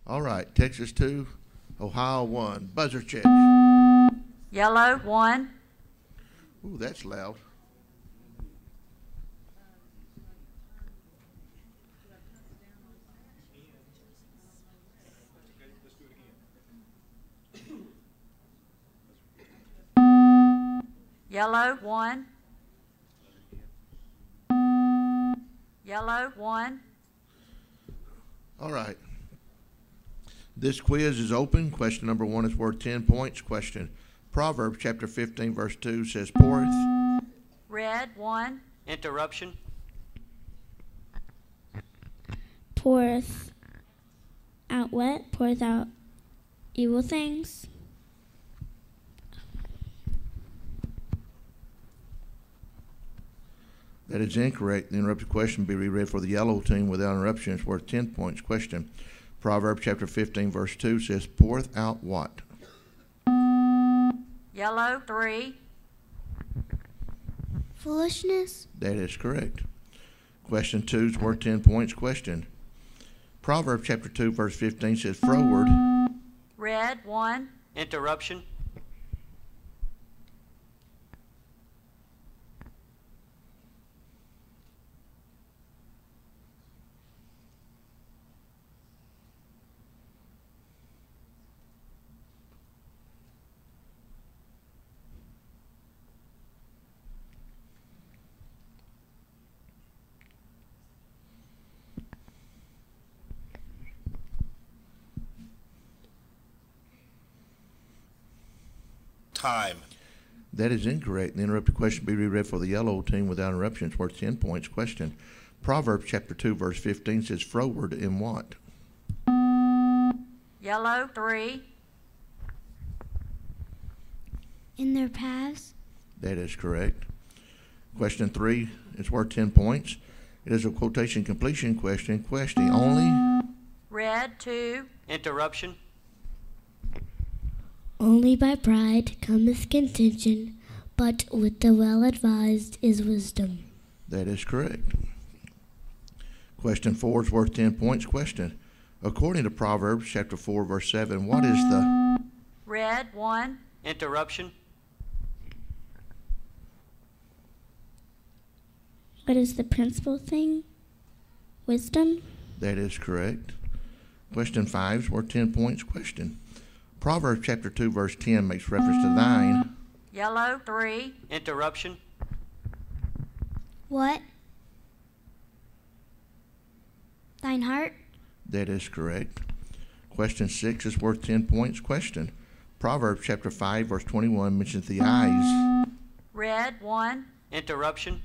All right, Texas 2, Ohio 1. Buzzer check. Yellow, 1. Ooh, that's loud. Yellow, 1. Yellow, 1. All right. This quiz is open. Question number 1 is worth 10 points. Question. Proverbs chapter 15, verse 2 says, poureth. Red, 1. Interruption. Poureth out what? Poureth out evil things. That is incorrect. The interrupted question will be reread for the yellow team without interruption. It's worth 10 points. Question. Proverbs chapter 15, verse 2 says, poureth out what? Yellow, 3. Foolishness. That is correct. Question 2 is worth 10 points. Question. Proverbs chapter 2, verse 15 says, froward. Red, 1. Interruption. Time. That is incorrect. The interrupted question will be reread for the yellow team without interruption. It's worth 10 points. Question. Proverbs chapter 2, verse 15 says, froward in what? Yellow, 3. In their paths. That is correct. Question 3 is worth 10 points. It is a quotation completion question. Question only. Red, 2. Interruption. Only by pride cometh contention, but with the well-advised is wisdom. That is correct. Question 4 is worth 10 points. Question. According to Proverbs chapter 4, verse 7, what is the... Red, 1. Interruption. What is the principal thing? Wisdom. That is correct. Question 5 is worth 10 points. Question. Proverbs chapter 2, verse 10 makes reference to thine. Yellow, 3. Interruption. What? Thine heart. That is correct. Question 6 is worth 10 points. Question. Proverbs chapter 5, verse 21 mentions the eyes. Red, 1. Interruption.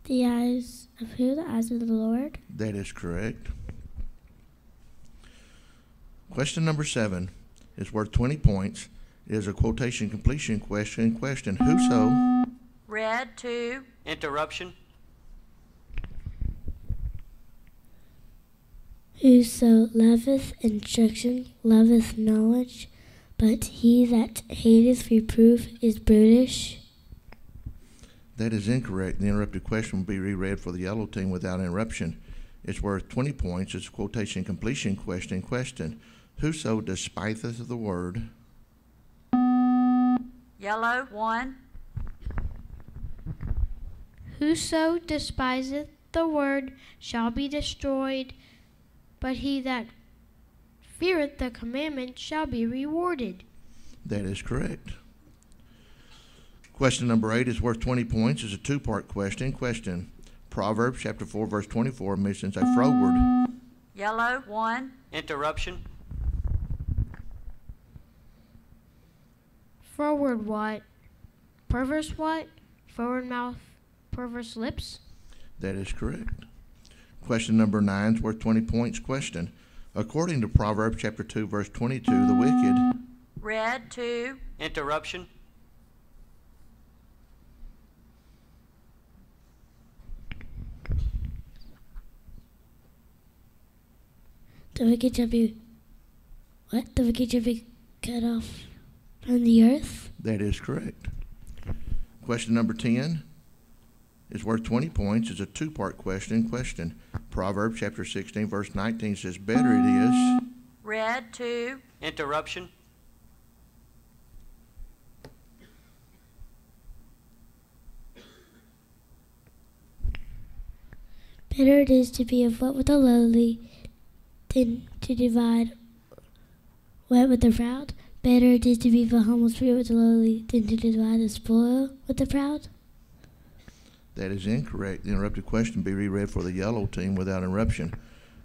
The eyes of who? The eyes of the Lord. That is correct. Question number 7 is worth 20 points. It is a quotation completion question. Question. Whoso. Red, 2. Interruption. Whoso loveth instruction loveth knowledge, but he that hateth reproof is brutish. That is incorrect. The interrupted question will be reread for the yellow team without interruption. It's worth 20 points. It's a quotation completion question. Question. Whoso despiseth the word. Yellow, 1. Whoso despiseth the word shall be destroyed, but he that feareth the commandment shall be rewarded. That is correct. Question number 8 is worth 20 points. It's a two-part question. Question. Proverbs chapter 4, verse 24 mentions a froward. Yellow, 1. Interruption. Forward what? Perverse what? Forward mouth, perverse lips? That is correct. Question number 9 is worth 20 points. Question. According to Proverbs chapter 2, verse 22, the wicked. Red, 2. Interruption. The wicked shall be... What? The wicked shall be cut off from the earth? That is correct. Question number 10 is worth 20 points. It's a two-part question. Proverbs chapter 16, verse 19 says, better it is. Read 2. Interruption. Better it is to be of what with the lowly than to divide what with the proud. Better it is to be of a humble spirit with the lowly than to divide the spoil with the proud. That is incorrect. The interrupted question be reread for the yellow team without interruption.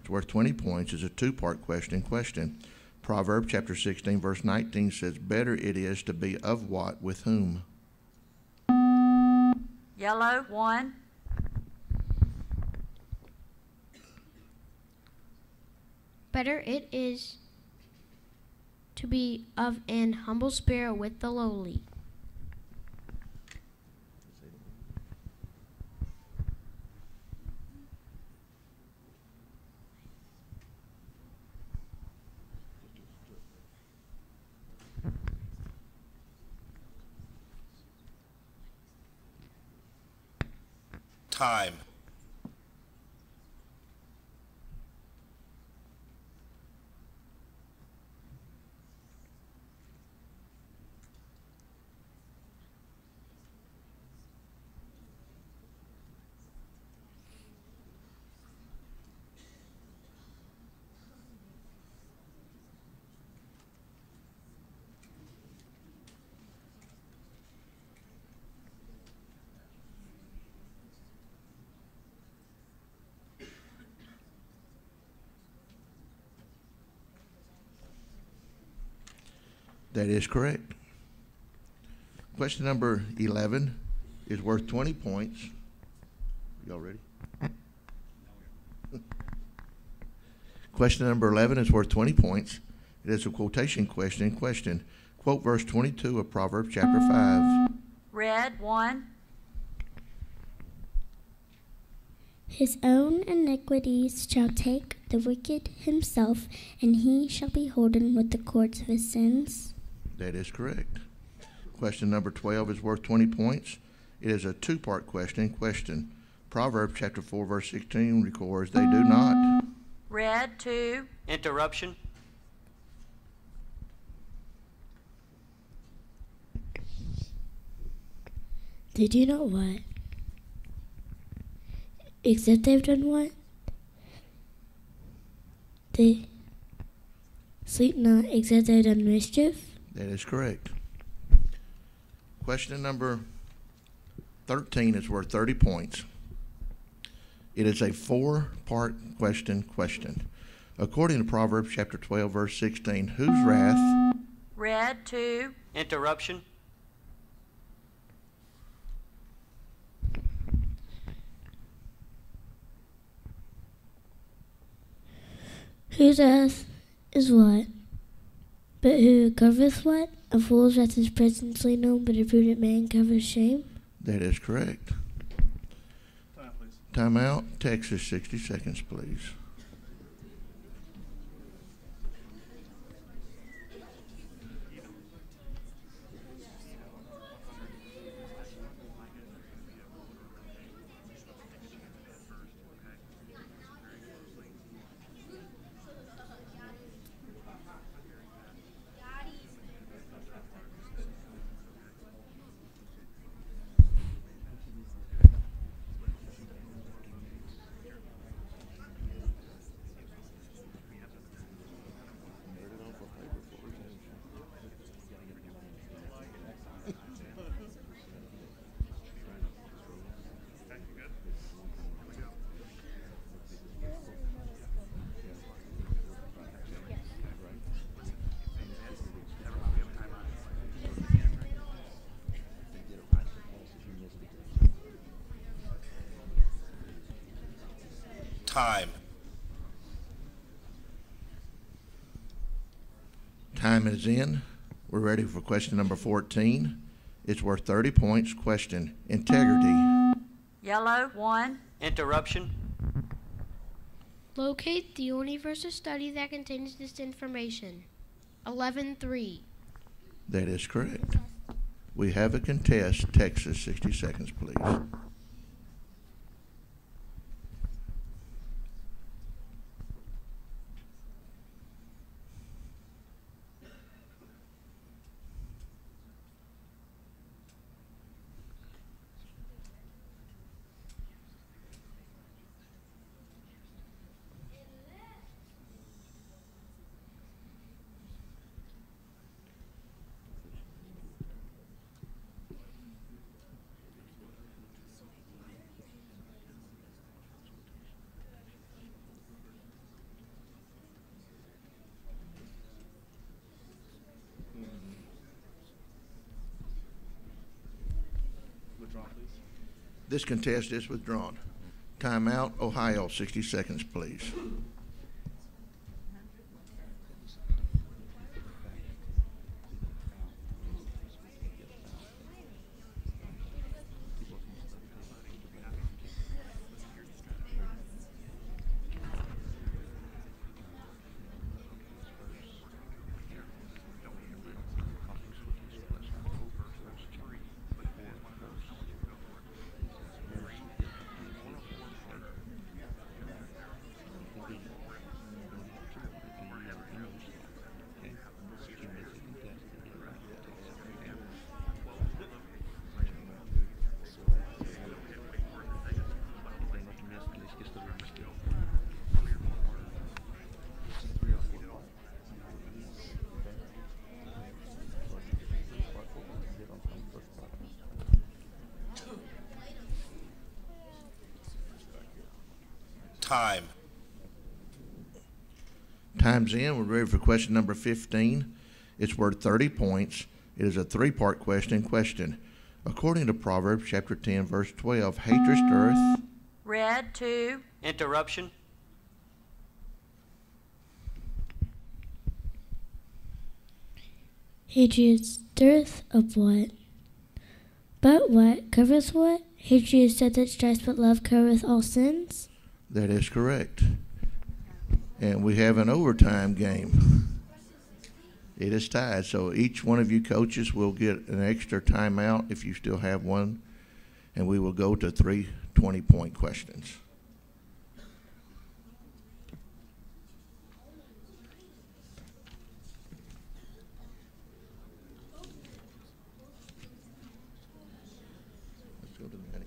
It's worth 20 points. It's a two-part question. Proverbs chapter 16, verse 19 says, better it is to be of what with whom? Yellow 1. Better it is to be of an humble spirit with the lowly. Time. That is correct. Question number 11 is worth 20 points. Y'all ready? Question number 11 is worth 20 points. It is a quotation question. Quote verse 22 of Proverbs chapter 5. Read 1. His own iniquities shall take the wicked himself, and he shall be holden with the cords of his sins. That is correct. Question number 12 is worth 20 points. It is a two-part question. Proverbs chapter 4, verse 16 records, they do not. Read 2. Interruption. They do not what? Except they've done what? They sleep not, except they've done mischief. That is correct. Question number 13 is worth 30 points. It is a four-part question. According to Proverbs chapter 12, verse 16, whose wrath? Read 2. Interruption. Whose wrath is what? But who covereth what? A fool's wrath is presently known, but a prudent man covers shame. That is correct. Time, please. Time out. Texas, 60 seconds, please. Time. Time is in. We're ready for question number 14. It's worth 30 points. Question, integrity. Yellow 1. Interruption. Locate the only verse of study that contains this information. 11-3. That is correct. We have a contest. Texas, 60 seconds, please. This contest is withdrawn. Timeout, Ohio, 60 seconds, please. Time. Time's in. We're ready for question number 15. It's worth 30 points. It is a three-part question. According to Proverbs chapter 10, verse 12, hatred stirreth. Red 2. Interruption. Hatred stirreth up what? But what covereth what? Hatred is said that strikes, but love covereth all sins. That is correct. And we have an overtime game. It is tied, so each one of you coaches will get an extra timeout if you still have one, and we will go to 3 20-point questions. Let's go to 98.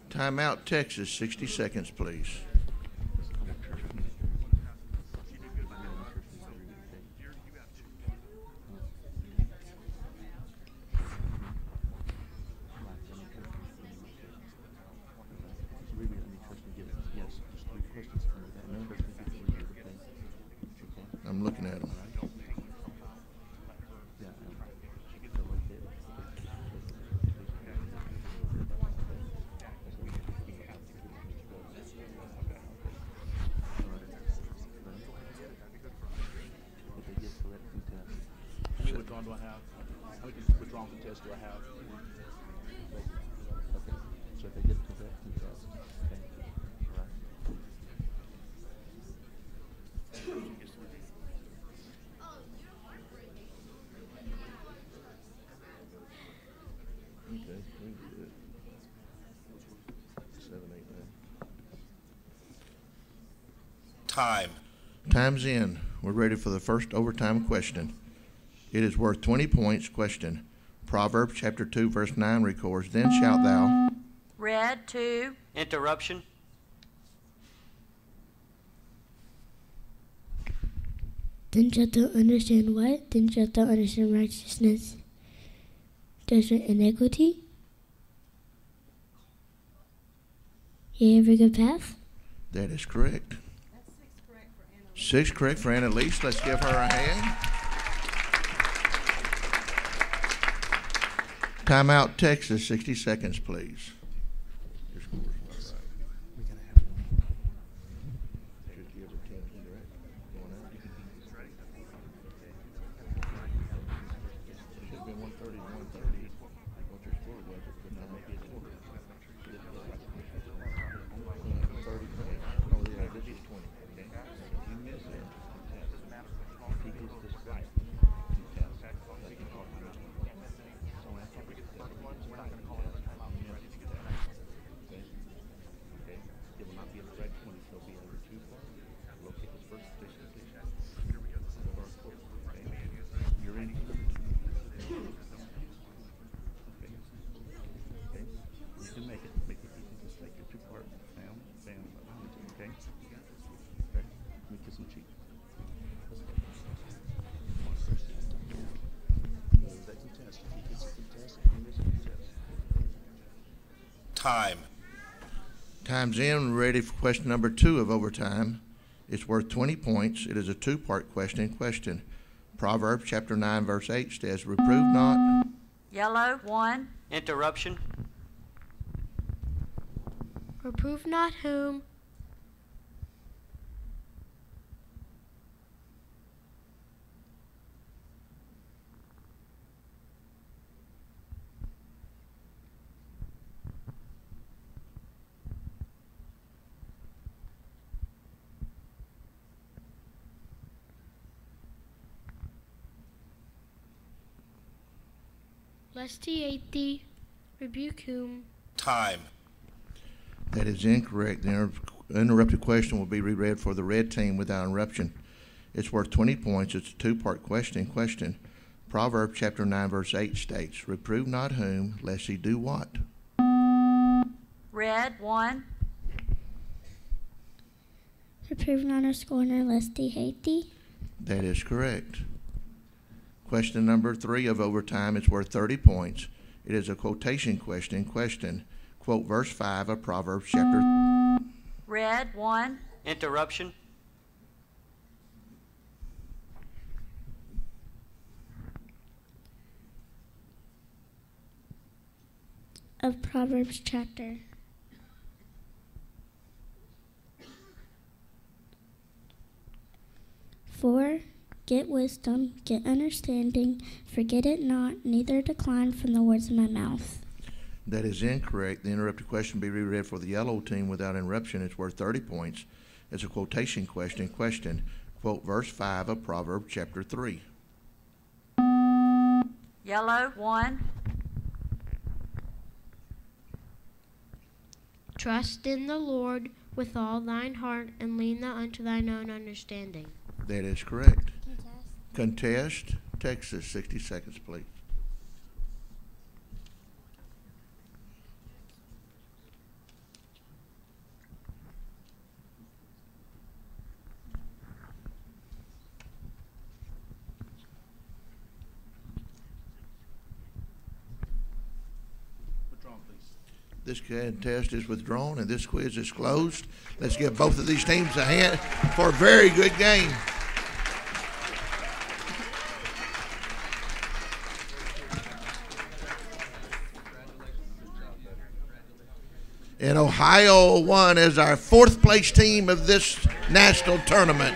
Timeout, Texas, 60 seconds, please. I'm looking at them. How many withdrawn do I have? How many withdrawn contests do I have? Okay, so if they get to that, okay, all right. Okay, we can do it. 7, 8, 9. Time. Time's in. We're ready for the first overtime question. It is worth 20 points. Question. Proverbs chapter 2, verse 9 records, Then shalt thou. Red 2. Interruption. Then shalt thou understand what? Then shalt thou understand righteousness, judgment, and equity. Yea, every good path. That is correct. 6 correct for Annalise. Let's give her a hand. Timeout, Texas, 60 seconds, please. Your score's not right. We gotta have 50 over 10, correct? Going out. Time. Time's in. Ready for question number 2 of overtime. It's worth 20 points. It is a 2-part question. Proverbs chapter 9 verse 8 says, reprove not. Yellow, 1. Interruption. Reprove not whom? Lest he hate thee, rebuke whom? Time. That is incorrect. The interrupted question will be reread for the red team without interruption. It's worth 20 points. It's a 2-part question. Proverbs chapter 9 verse 8 states, reprove not whom, lest he do what? Red, 1. Reprove not a scorner, lest he hate thee. That is correct. Question number 3 of overtime is worth 30 points. It is a quotation question. Quote verse 5 of Proverbs chapter. Red, 1. Interruption. Of Proverbs chapter. For get wisdom, get understanding, forget it not, neither decline from the words of my mouth. That is incorrect. The interrupted question will be reread for the yellow team without interruption. It's worth 30 points. It's a quotation question. Quote verse 5 of Proverbs chapter 3. Yellow, 1. Trust in the Lord with all thine heart, and lean not unto thine own understanding. That is correct. Contest, Texas. 60 seconds, please. Withdrawn, please. This contest is withdrawn and this quiz is closed. Let's give both of these teams a hand for a very good game. And Ohio won as our 4th place team of this national tournament.